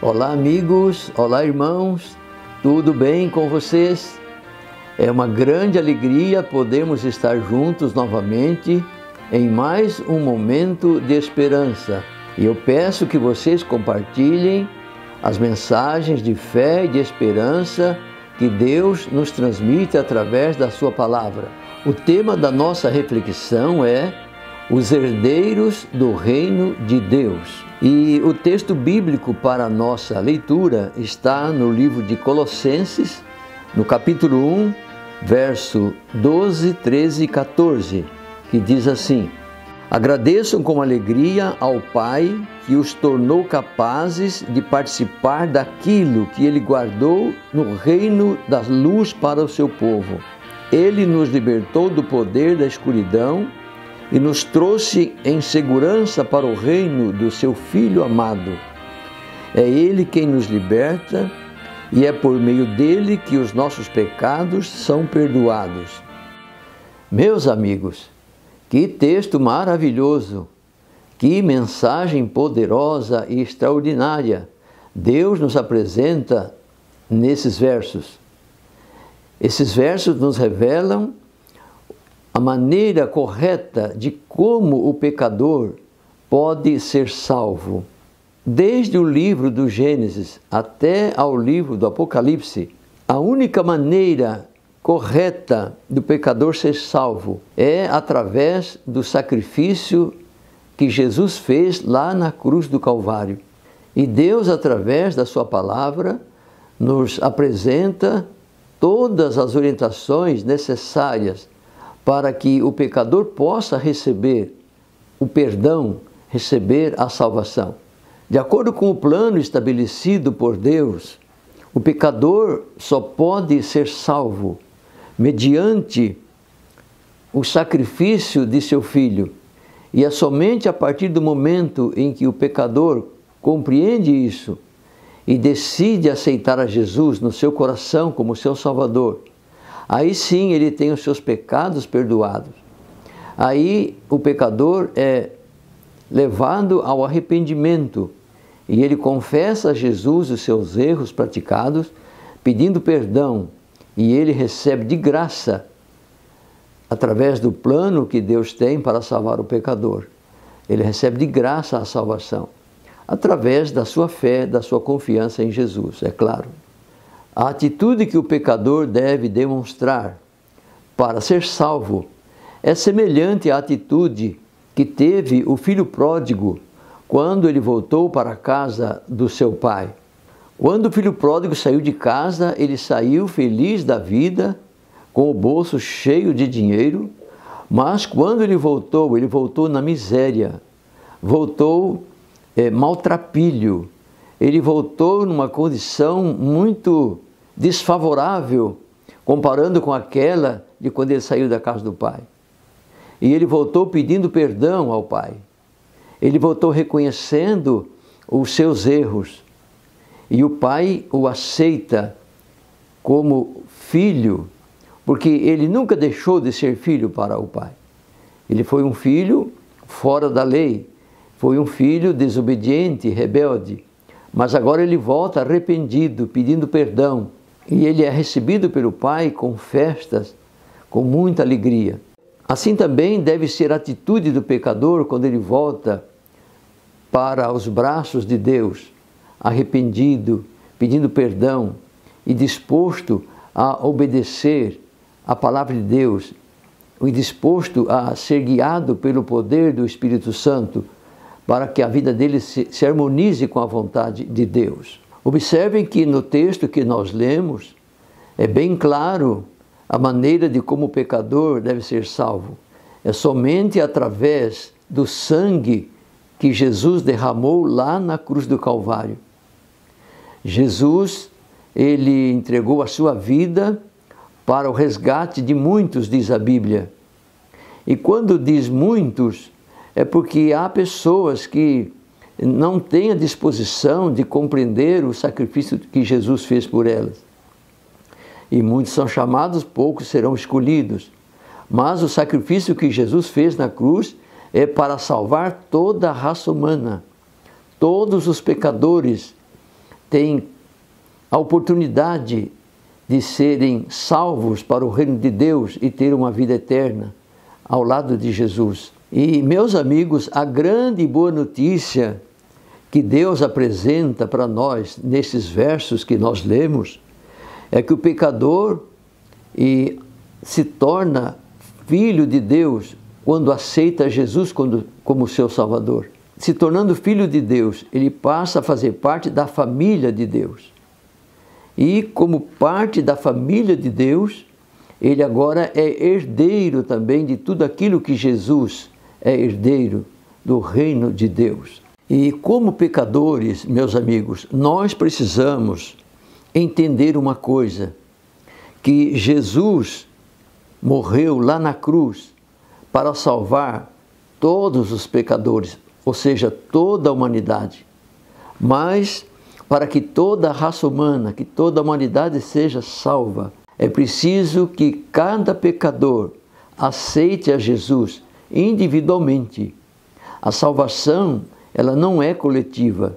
Olá amigos, olá irmãos, tudo bem com vocês? É uma grande alegria podermos estar juntos novamente em mais um momento de esperança. E eu peço que vocês compartilhem as mensagens de fé e de esperança que Deus nos transmite através da sua palavra. O tema da nossa reflexão é os herdeiros do reino de Deus. E o texto bíblico para a nossa leitura está no livro de Colossenses, no capítulo 1, verso 12, 13 e 14, que diz assim: agradeçam com alegria ao Pai que os tornou capazes de participar daquilo que Ele guardou no reino da luz para o seu povo. Ele nos libertou do poder da escuridão e nos trouxe em segurança para o reino do seu Filho amado. É Ele quem nos liberta e é por meio dele que os nossos pecados são perdoados. Meus amigos, que texto maravilhoso, que mensagem poderosa e extraordinária Deus nos apresenta nesses versos. Esses versos nos revelam a maneira correta de como o pecador pode ser salvo. Desde o livro do Gênesis até ao livro do Apocalipse, a única maneira correta do pecador ser salvo é através do sacrifício que Jesus fez lá na cruz do Calvário. E Deus, através da sua palavra, nos apresenta todas as orientações necessárias para que o pecador possa receber o perdão, receber a salvação. De acordo com o plano estabelecido por Deus, o pecador só pode ser salvo mediante o sacrifício de seu Filho. E é somente a partir do momento em que o pecador compreende isso e decide aceitar a Jesus no seu coração como seu Salvador, aí sim ele tem os seus pecados perdoados. Aí o pecador é levado ao arrependimento e ele confessa a Jesus os seus erros praticados, pedindo perdão, e ele recebe de graça, através do plano que Deus tem para salvar o pecador. Ele recebe de graça a salvação, através da sua fé, da sua confiança em Jesus, é claro. A atitude que o pecador deve demonstrar para ser salvo é semelhante à atitude que teve o filho pródigo quando ele voltou para a casa do seu pai. Quando o filho pródigo saiu de casa, ele saiu feliz da vida, com o bolso cheio de dinheiro, mas quando ele voltou na miséria, voltou maltrapilho, ele voltou numa condição muito desfavorável, comparando com aquela de quando ele saiu da casa do pai. E ele voltou pedindo perdão ao pai. Ele voltou reconhecendo os seus erros. E o pai o aceita como filho, porque ele nunca deixou de ser filho para o pai. Ele foi um filho fora da lei, foi um filho desobediente, rebelde, mas agora ele volta arrependido, pedindo perdão, e ele é recebido pelo pai com festas, com muita alegria. Assim também deve ser a atitude do pecador quando ele volta para os braços de Deus, arrependido, pedindo perdão e disposto a obedecer a palavra de Deus, e disposto a ser guiado pelo poder do Espírito Santo, para que a vida dele se harmonize com a vontade de Deus. Observem que no texto que nós lemos, é bem claro a maneira de como o pecador deve ser salvo. É somente através do sangue que Jesus derramou lá na cruz do Calvário. Jesus, ele entregou a sua vida para o resgate de muitos, diz a Bíblia. E quando diz muitos, é porque há pessoas que não têm a disposição de compreender o sacrifício que Jesus fez por elas. E muitos são chamados, poucos serão escolhidos. Mas o sacrifício que Jesus fez na cruz é para salvar toda a raça humana. Todos os pecadores têm a oportunidade de serem salvos para o reino de Deus e ter uma vida eterna ao lado de Jesus. E, meus amigos, a grande e boa notícia que Deus apresenta para nós nesses versos que nós lemos é que o pecador se torna filho de Deus quando aceita Jesus como seu Salvador. Se tornando filho de Deus, ele passa a fazer parte da família de Deus. E como parte da família de Deus, ele agora é herdeiro também de tudo aquilo que Jesus é herdeiro do reino de Deus. E como pecadores, meus amigos, nós precisamos entender uma coisa, que Jesus morreu lá na cruz para salvar todos os pecadores, ou seja, toda a humanidade. Mas para que toda a raça humana, que toda a humanidade seja salva, é preciso que cada pecador aceite a Jesus individualmente. A salvação, ela não é coletiva.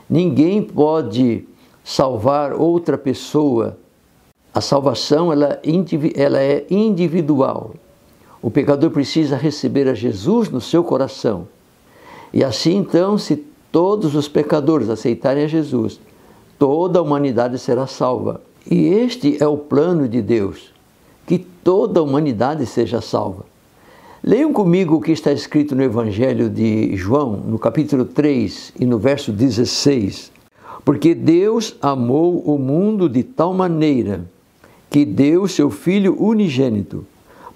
Ninguém pode salvar outra pessoa. A salvação, ela é individual. O pecador precisa receber a Jesus no seu coração. E assim, então, se todos os pecadores aceitarem a Jesus, toda a humanidade será salva. E este é o plano de Deus, que toda a humanidade seja salva. Leiam comigo o que está escrito no Evangelho de João, no capítulo 3 e no verso 16. Porque Deus amou o mundo de tal maneira que deu seu Filho unigênito,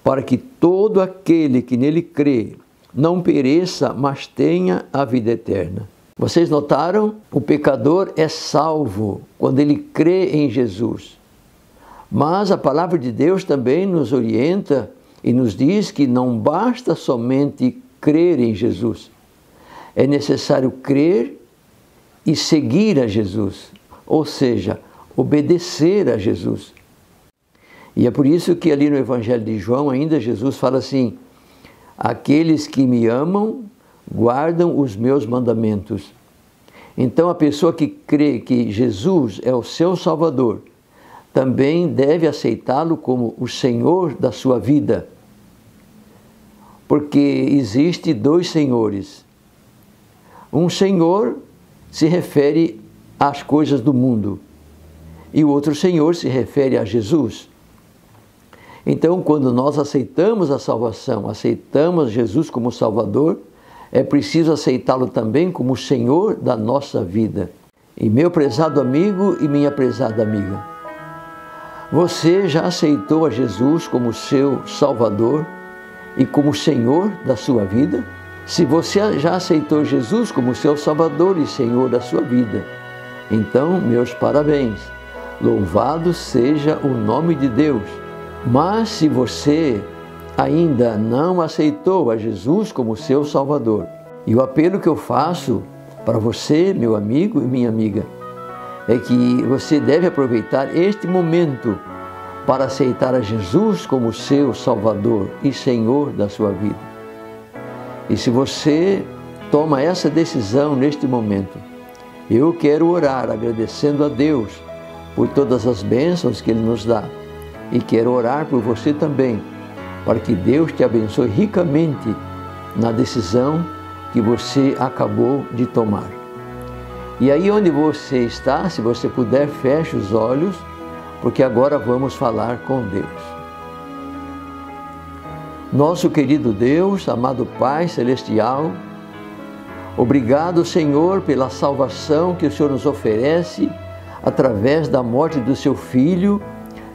para que todo aquele que nele crê não pereça, mas tenha a vida eterna. Vocês notaram? O pecador é salvo quando ele crê em Jesus. Mas a palavra de Deus também nos orienta e nos diz que não basta somente crer em Jesus. É necessário crer e seguir a Jesus, ou seja, obedecer a Jesus. E é por isso que ali no Evangelho de João ainda Jesus fala assim: aqueles que me amam guardam os meus mandamentos. Então a pessoa que crê que Jesus é o seu Salvador também deve aceitá-lo como o Senhor da sua vida. Porque existe dois senhores. Um senhor se refere às coisas do mundo e o outro senhor se refere a Jesus. Então, quando nós aceitamos a salvação, aceitamos Jesus como Salvador, é preciso aceitá-lo também como o Senhor da nossa vida. E meu prezado amigo e minha prezada amiga, você já aceitou a Jesus como seu Salvador e como Senhor da sua vida? Se você já aceitou Jesus como seu Salvador e Senhor da sua vida, então, meus parabéns. Louvado seja o nome de Deus. Mas se você ainda não aceitou a Jesus como seu Salvador, e o apelo que eu faço para você, meu amigo e minha amiga, é que você deve aproveitar este momento para aceitar a Jesus como seu Salvador e Senhor da sua vida. E se você toma essa decisão neste momento, eu quero orar agradecendo a Deus por todas as bênçãos que Ele nos dá. E quero orar por você também, para que Deus te abençoe ricamente na decisão que você acabou de tomar. E aí onde você está, se você puder, feche os olhos, porque agora vamos falar com Deus. Nosso querido Deus, amado Pai Celestial, obrigado, Senhor, pela salvação que o Senhor nos oferece através da morte do seu Filho.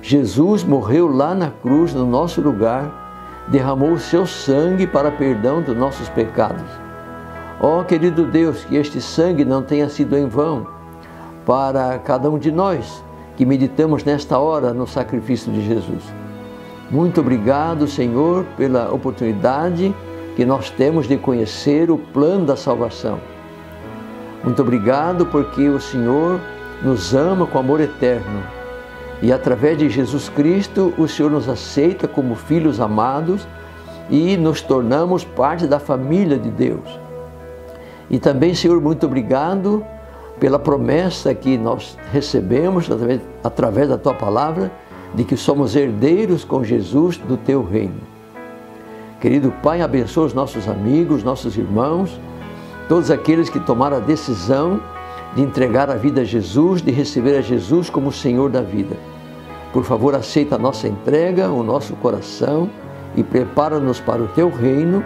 Jesus morreu lá na cruz, no nosso lugar, derramou o seu sangue para perdão dos nossos pecados. Ó querido Deus, que este sangue não tenha sido em vão para cada um de nós que meditamos nesta hora no sacrifício de Jesus. Muito obrigado, Senhor, pela oportunidade que nós temos de conhecer o plano da salvação. Muito obrigado porque o Senhor nos ama com amor eterno. E através de Jesus Cristo, o Senhor nos aceita como filhos amados e nos tornamos parte da família de Deus. E também, Senhor, muito obrigado pela promessa que nós recebemos através da Tua palavra, de que somos herdeiros com Jesus do Teu reino. Querido Pai, abençoa os nossos amigos, nossos irmãos, todos aqueles que tomaram a decisão de entregar a vida a Jesus, de receber a Jesus como Senhor da vida. Por favor, aceita a nossa entrega, o nosso coração e prepara-nos para o Teu reino.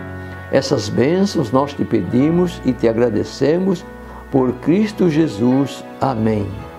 Essas bênçãos nós te pedimos e te agradecemos por Cristo Jesus. Amém.